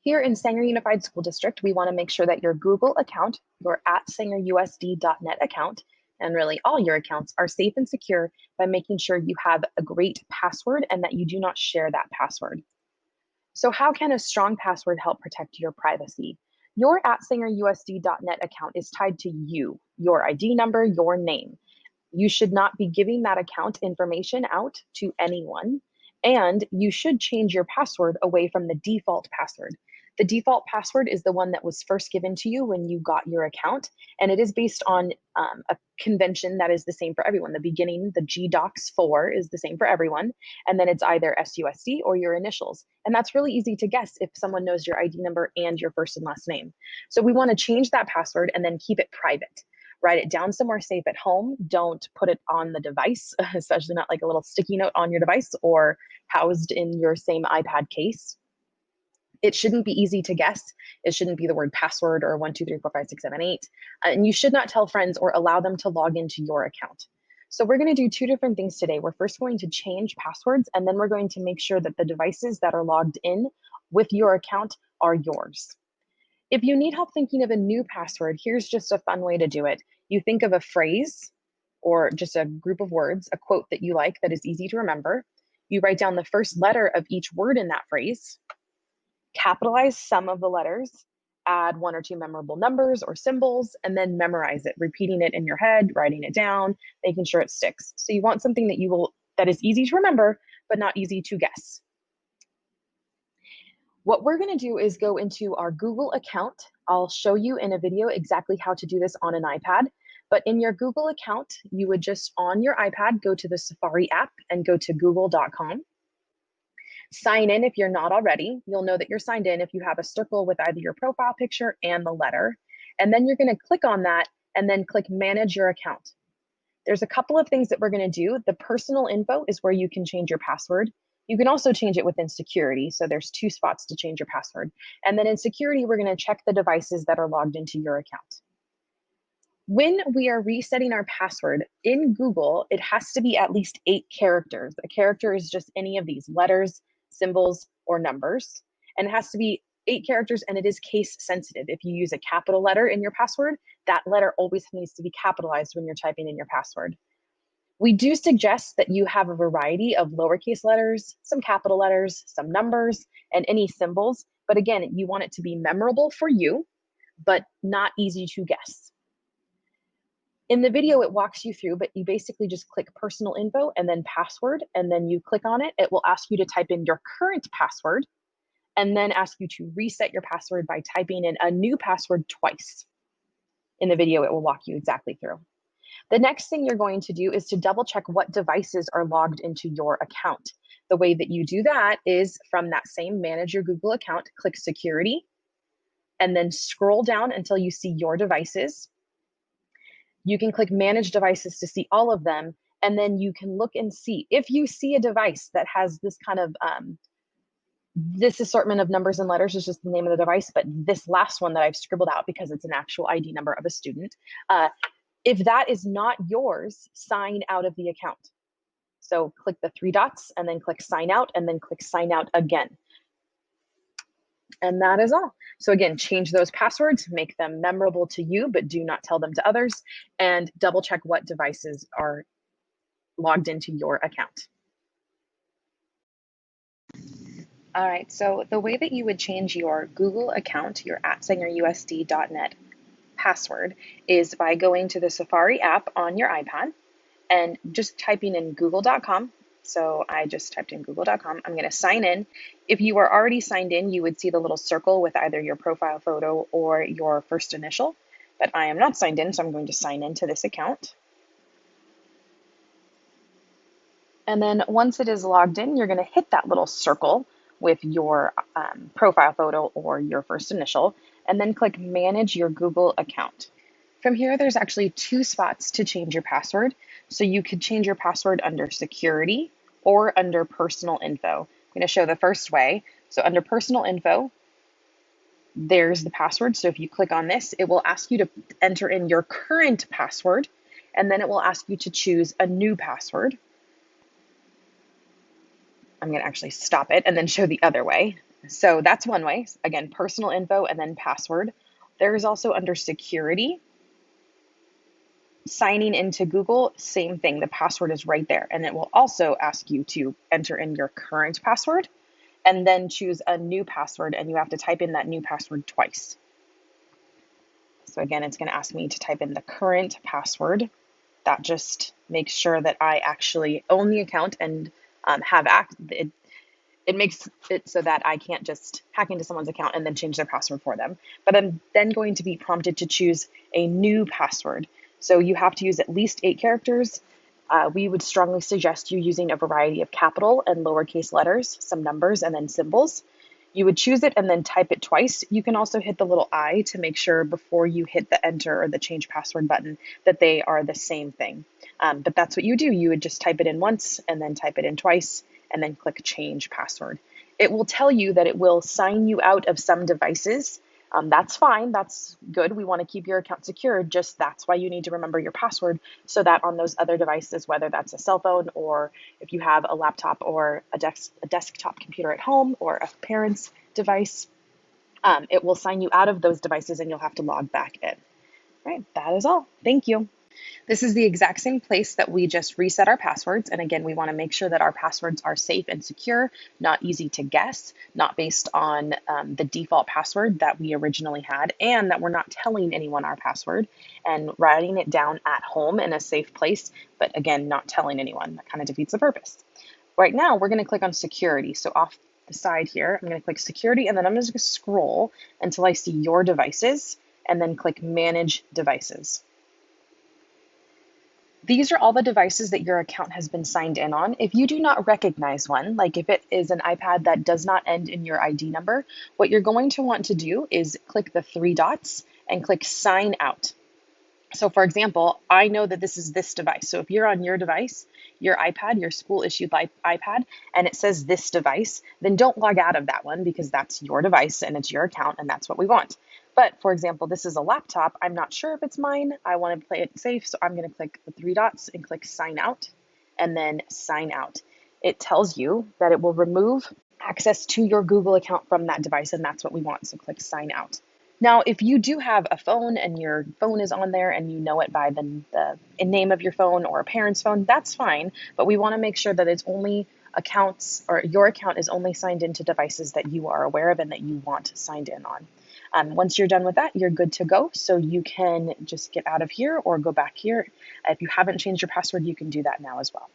Here in Sanger Unified School District, we want to make sure that your Google account, your @SangerUSD.net account, and really all your accounts are safe and secure by making sure you have a great password and that you do not share that password. So how can a strong password help protect your privacy? Your @SangerUSD.net account is tied to you, your ID number, your name. You should not be giving that account information out to anyone. And you should change your password away from the default password. The default password is the one that was first given to you when you got your account. And it is based on a convention that is the same for everyone. The beginning, the GDocs4 is the same for everyone. And then it's either SUSD or your initials. And that's really easy to guess if someone knows your ID number and your first and last name. So we want to change that password and then keep it private. Write it down somewhere safe at home. Don't put it on the device, especially not like a little sticky note on your device or housed in your same iPad case. It shouldn't be easy to guess. It shouldn't be the word password or 1, 2, 3, 4, 5, 6, 7, 8. And you should not tell friends or allow them to log into your account. So we're going to do two different things today. We're first going to change passwords, and then we're going to make sure that the devices that are logged in with your account are yours. If you need help thinking of a new password, here's just a fun way to do it. You think of a phrase or just a group of words, a quote that you like that is easy to remember. You write down the first letter of each word in that phrase, capitalize some of the letters, add 1 or 2 memorable numbers or symbols, and then memorize it, repeating it in your head, writing it down, making sure it sticks. So you want something that is easy to remember, but not easy to guess. What we're going to do is go into our Google account. I'll show you in a video exactly how to do this on an iPad. But in your Google account, you would just on your iPad go to the Safari app and go to google.com. Sign in if you're not already. You'll know that you're signed in if you have a circle with either your profile picture and the letter. And then you're going to click on that and then click Manage Your Account. There's a couple of things that we're going to do. The personal info is where you can change your password. You can also change it within security. So there's 2 spots to change your password. And then in security, we're going to check the devices that are logged into your account. When we are resetting our password in Google, it has to be at least 8 characters. A character is just any of these letters, symbols, or numbers. And it has to be 8 characters, and it is case sensitive. If you use a capital letter in your password, that letter always needs to be capitalized when you're typing in your password. We do suggest that you have a variety of lowercase letters, some capital letters, some numbers, and any symbols. But again, you want it to be memorable for you, but not easy to guess. In the video, it walks you through, but you basically just click personal info and then password, and then you click on it. It will ask you to type in your current password and then ask you to reset your password by typing in a new password twice. In the video, it will walk you exactly through. The next thing you're going to do is to double check what devices are logged into your account. The way that you do that is from that same Manage Your Google account, click Security, and then scroll down until you see your devices. You can click Manage Devices to see all of them, and then you can look and see. If you see a device that has this kind of, this assortment of numbers and letters is just the name of the device, but this last one that I've scribbled out because it's an actual ID number of a student, if that is not yours, sign out of the account. So click the 3 dots and then click Sign Out and then click Sign Out again. And that is all. So again, change those passwords, make them memorable to you, but do not tell them to others, and double check what devices are logged into your account. All right, so the way that you would change your Google account, your @SangerUSD.net password, is by going to the Safari app on your iPad and just typing in google.com. So I just typed in google.com. I'm going to sign in. If you are already signed in, you would see the little circle with either your profile photo or your first initial, but I am not signed in, so I'm going to sign into this account. And then once it is logged in, you're going to hit that little circle with your profile photo or your first initial, and then click Manage Your Google Account. From here, there's actually 2 spots to change your password. So you could change your password under Security or under Personal Info. I'm going to show the first way. So under Personal Info, there's the password. So if you click on this, it will ask you to enter in your current password, and then it will ask you to choose a new password. I'm going to actually stop it and then show the other way. So that's one way. Again, personal info and then password. There's also under security, signing into Google, same thing. The password is right there. And it will also ask you to enter in your current password and then choose a new password. And you have to type in that new password twice. So again, it's going to ask me to type in the current password. That just makes sure that I actually own the account and have it makes it so that I can't just hack into someone's account and then change their password for them. But I'm then going to be prompted to choose a new password. So you have to use at least 8 characters. We would strongly suggest you using a variety of capital and lowercase letters, some numbers, and then symbols. You would choose it and then type it twice. You can also hit the little I to make sure before you hit the enter or the change password button that they are the same thing. But that's what you do. You would just type it in once and then type it in twice and then click change password. It will tell you that it will sign you out of some devices. That's fine. That's good. We want to keep your account secure. Just that's why you need to remember your password so that on those other devices, whether that's a cell phone or if you have a laptop or a desktop computer at home or a parent's device, it will sign you out of those devices and you'll have to log back in. All right, that is all. Thank you. This is the exact same place that we just reset our passwords. And again, we want to make sure that our passwords are safe and secure, not easy to guess, not based on the default password that we originally had, and that we're not telling anyone our password and writing it down at home in a safe place, but again, not telling anyone. That kind of defeats the purpose. Right now, we're going to click on security. So off the side here, I'm going to click security, and then I'm just going to scroll until I see your devices, and then click manage devices. These are all the devices that your account has been signed in on. If you do not recognize one, like if it is an iPad that does not end in your ID number, what you're going to want to do is click the 3 dots and click sign out. So for example, I know that this is this device. So if you're on your device, your iPad, your school issued iPad, and it says this device, then don't log out of that one because that's your device and it's your account and that's what we want. But for example, this is a laptop. I'm not sure if it's mine. I want to play it safe. So I'm going to click the 3 dots and click sign out and then sign out. It tells you that it will remove access to your Google account from that device, and that's what we want. So click sign out. Now, if you do have a phone and your phone is on there and you know it by the name of your phone or a parent's phone, that's fine. But we want to make sure that it's only accounts or your account is only signed into devices that you are aware of and that you want signed in on. Once you're done with that, you're good to go. So you can just get out of here or go back here. If you haven't changed your password, you can do that now as well.